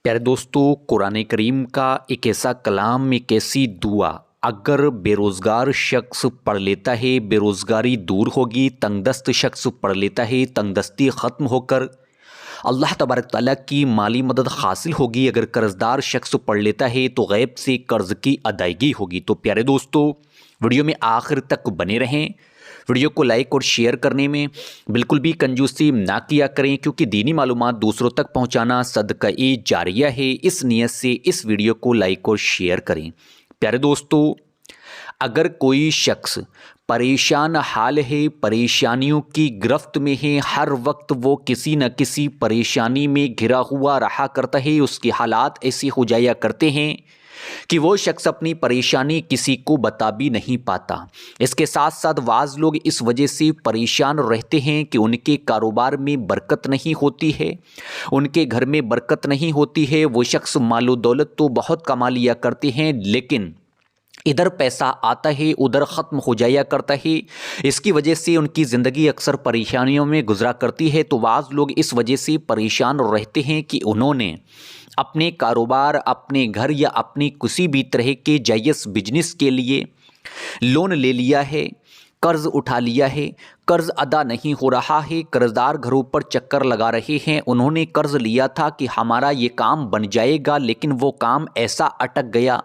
پیارے دوستو، قرآن کریم کا ایک ایسا کلام، ایک ایسی دعا اگر بے روزگار شخص پڑھ لیتا ہے، بے روزگاری دور ہوگی، تنگ دست شخص پڑھ لیتا ہے، تنگ دستی ختم ہو کر اللہ تبارک تعالیٰ کی مالی مدد حاصل ہوگی۔ اگر قرض دار شخص پڑھ لیتا ہے تو غیب سے قرض کی ادائیگی ہوگی۔ تو پیارے دوستو، ویڈیو میں آخر تک بنے رہیں۔ ویڈیو کو لائک اور شیئر کرنے میں بالکل بھی کنجوسی نہ کیا کریں، کیونکہ دینی معلومات دوسروں تک پہنچانا صدقہ جاریہ ہے۔ اس نیت سے اس ویڈیو کو لائک اور شیئر کریں۔ پیارے دوستو، اگر کوئی شخص پریشان حال ہے، پریشانیوں کی گرفت میں ہے، ہر وقت وہ کسی نہ کسی پریشانی میں گھرا ہوا رہا کرتا ہے، اس کے حالات ایسے ہو جایا کرتے ہیں کہ وہ شخص اپنی پریشانی کسی کو بتا بھی نہیں پاتا۔ اس کے ساتھ ساتھ بعض لوگ اس وجہ سے پریشان رہتے ہیں کہ ان کے کاروبار میں برکت نہیں ہوتی ہے، ان کے گھر میں برکت نہیں ہوتی ہے۔ وہ شخص مال و دولت تو بہت کما لیا کرتے ہیں، لیکن ادھر پیسہ آتا ہے ادھر ختم ہو جایا کرتا ہے۔ اس کی وجہ سے ان کی زندگی اکثر پریشانیوں میں گزرا کرتی ہے۔ تو بعض لوگ اس وجہ سے پریشان رہتے ہیں کہ انہوں نے اپنے کاروبار، اپنے گھر یا اپنی کسی بھی طرح کے جائز بزنس کے لیے لون لے لیا ہے، قرض اٹھا لیا ہے، قرض ادا نہیں ہو رہا ہے، قرضدار گھروں پر چکر لگا رہے ہیں۔ انہوں نے قرض لیا تھا کہ ہمارا یہ کام بن جائے گا، لیکن وہ کام ایسا اٹک گیا،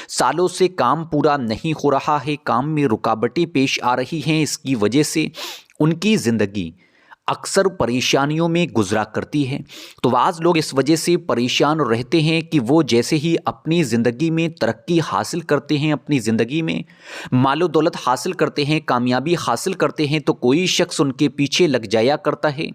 سالوں سے کام پورا نہیں ہو رہا ہے، کام میں رکاوٹیں پیش آ رہی ہیں۔ اس کی وجہ سے ان کی زندگی اکثر پریشانیوں میں گزرا کرتی ہے۔ تو بعض لوگ اس وجہ سے پریشان رہتے ہیں کہ وہ جیسے ہی اپنی زندگی میں ترقی حاصل کرتے ہیں، اپنی زندگی میں مال و دولت حاصل کرتے ہیں، کامیابی حاصل کرتے ہیں، تو کوئی شخص ان کے پیچھے لگ جایا کرتا ہے،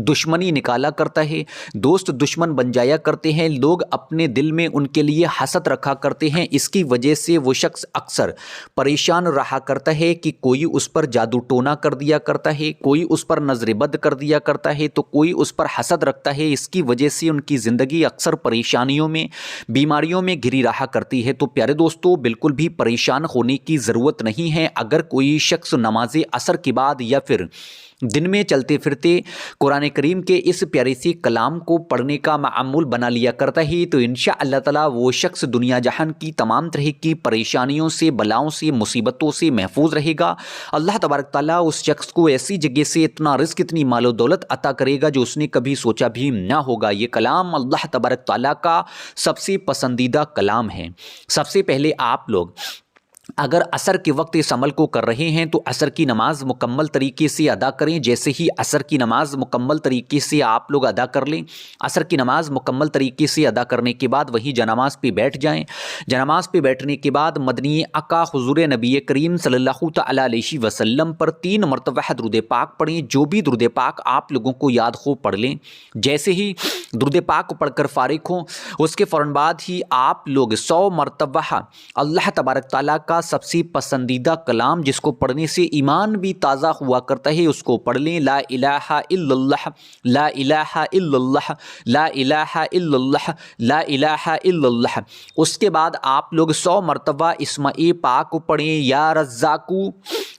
دشمنی نکالا کرتا ہے، دوست دشمن بن جایا کرتے ہیں، لوگ اپنے دل میں ان کے لیے حسد رکھا کرتے ہیں۔ اس کی وجہ سے وہ شخص اکثر پریشان رہا کرتا ہے کہ کوئی اس پر جادو ٹونا کر دیا کرتا ہے، کوئی اس پر نظر بد کر دیا کرتا ہے، تو کوئی اس پر حسد رکھتا ہے۔ اس کی وجہ سے ان کی زندگی اکثر پریشانیوں میں، بیماریوں میں گھری رہا کرتی ہے۔ تو پیارے دوستو، بالکل بھی پریشان ہونے کی ضرورت نہیں ہے۔ اگر کوئی شخص نماز عصر کے بعد یا پھر دن میں چلتے پھرتے قرآن کریم کے اس پیارے سے کلام کو پڑھنے کا معمول بنا لیا کرتا ہے، تو انشاءاللہ تعالی وہ شخص دنیا جہان کی تمام طرح کی پریشانیوں سے، بلاؤں سے، مصیبتوں سے محفوظ رہے گا۔ اللہ تبارک تعالیٰ اس شخص کو ایسی جگہ سے اتنا رزق، اتنی مال و دولت عطا کرے گا جو اس نے کبھی سوچا بھی نہ ہوگا۔ یہ کلام اللہ تبارک تعالیٰ کا سب سے پسندیدہ کلام ہے۔ سب سے پہلے آپ لوگ اگر عصر کے وقت اس عمل کو کر رہے ہیں تو عصر کی نماز مکمل طریقے سے ادا کریں۔ جیسے ہی عصر کی نماز مکمل طریقے سے آپ لوگ ادا کر لیں، عصر کی نماز مکمل طریقے سے ادا کرنے کے بعد وہی جنماز پہ بیٹھ جائیں۔ جنماز پہ بیٹھنے کے بعد مدنی آقا حضور نبی کریم صلی اللہ تعالی علیہ وسلم پر 3 مرتبہ درود پاک پڑھیں۔ جو بھی درود پاک آپ لوگوں کو یاد ہو پڑھ لیں۔ جیسے ہی درود پاک پڑھ کر فارغ ہوں، اس کے فوراً بعد ہی آپ لوگ 100 مرتبہ اللہ تبارک تعالیٰ کا سب سے پسندیدہ کلام، جس کو پڑھنے سے ایمان بھی تازہ ہوا کرتا ہے، اس کو پڑھ لیں۔ لا الہ الا اللہ، لا الہ الا اللہ، لا الہ الا اللہ، لا الہ الا اللہ۔ اس کے بعد آپ لوگ 100 مرتبہ اسم پاک کو پڑھیں، یا رزاقو،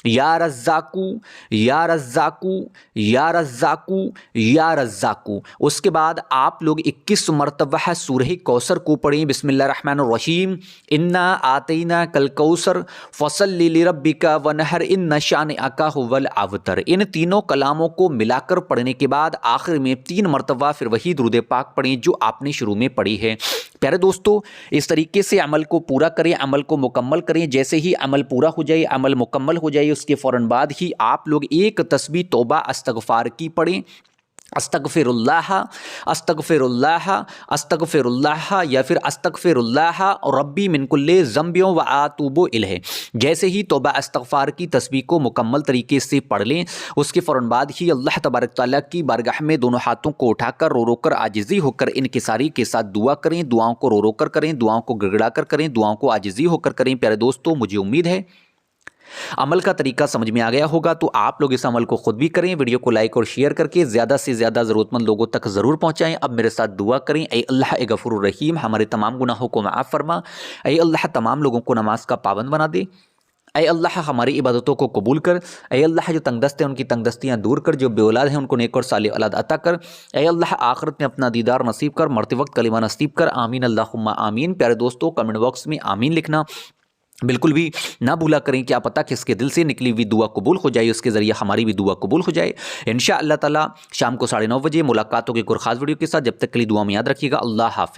یا رزاقو، یا رزاقو، یا رزاقو، یا رزاقو۔ اس کے بعد آپ لوگ 21 مرتبہ سورہ کوثر کو پڑھیں۔ بسم اللہ الرحمن الرحیم، انا آتیناک الکوثر فصلی لربک ونحر ان شانئک ھو الابتر۔ ان تینوں کلاموں کو ملا کر پڑھنے کے بعد آخر میں 3 مرتبہ پھر وہی درود پاک پڑھیں جو آپ نے شروع میں پڑھی ہے۔ پیارے دوستو، اس طریقے سے عمل کو پورا کریں، عمل کو مکمل کریں۔ جیسے ہی عمل پورا ہو جائے، عمل مکمل ہو جائے، اس کے فوراً بعد ہی آپ لوگ ایک تسبیح توبہ استغفار کی پڑھیں۔ استغفر اللہ، استغفر اللہ، استغفر اللہ، یا پھر استغفر اللہ ربی من کل ذنب و اتوب الیہ۔ جیسے ہی توبہ استغفار کی تسبیح کو مکمل طریقے سے پڑھ لیں، اس کے فوراً بعد ہی اللہ تبارک تعالیٰ کی بارگاہ میں دونوں ہاتھوں کو اٹھا کر رو رو کر عاجزی ہو کر انکساری کے ساتھ دعا کریں۔ دعاؤں کو رو رو کر کریں، دعاؤں کو گڑگڑا کر کریں، دعاؤں کو عاجزی ہو کر کریں۔ پیارے دوستو، مجھے امید ہے عمل کا طریقہ سمجھ میں آ گیا ہوگا، تو آپ لوگ اس عمل کو خود بھی کریں۔ ویڈیو کو لائک اور شیئر کر کے زیادہ سے زیادہ ضرورت مند لوگوں تک ضرور پہنچائیں۔ اب میرے ساتھ دعا کریں۔ اے اللہ اے غفور الرحیم، ہمارے تمام گناہوں کو معاف فرما۔ اے اللہ، تمام لوگوں کو نماز کا پابند بنا دے۔ اے اللہ ہماری عبادتوں کو قبول کر، اے اللہ جو تنگ دست ہیں ان کی تنگ دستیاں دور کر، جو بے اولاد ہیں ان کو نیک اور صالح اولاد عطا کر، اے اللہ آخرت میں اپنا دیدار نصیب کر، مرتے وقت کلمہ نصیب کر، آمین اللہم آمین۔ پیارے دوستو کمنٹ باکس میں آمین لکھنا بالکل بھی نہ بھولا کریں، کیا پتہ کس کے دل سے نکلی ہوئی دعا قبول ہو جائے، اس کے ذریعے ہماری بھی دعا قبول ہو جائے انشاءاللہ تعالی۔ شام کو 9:30 بجے ملاقات ہوگی ایک اور خاص ویڈیو کے ساتھ، جب تک کے لیے دعا میں یاد رکھیے گا، اللہ حافظ۔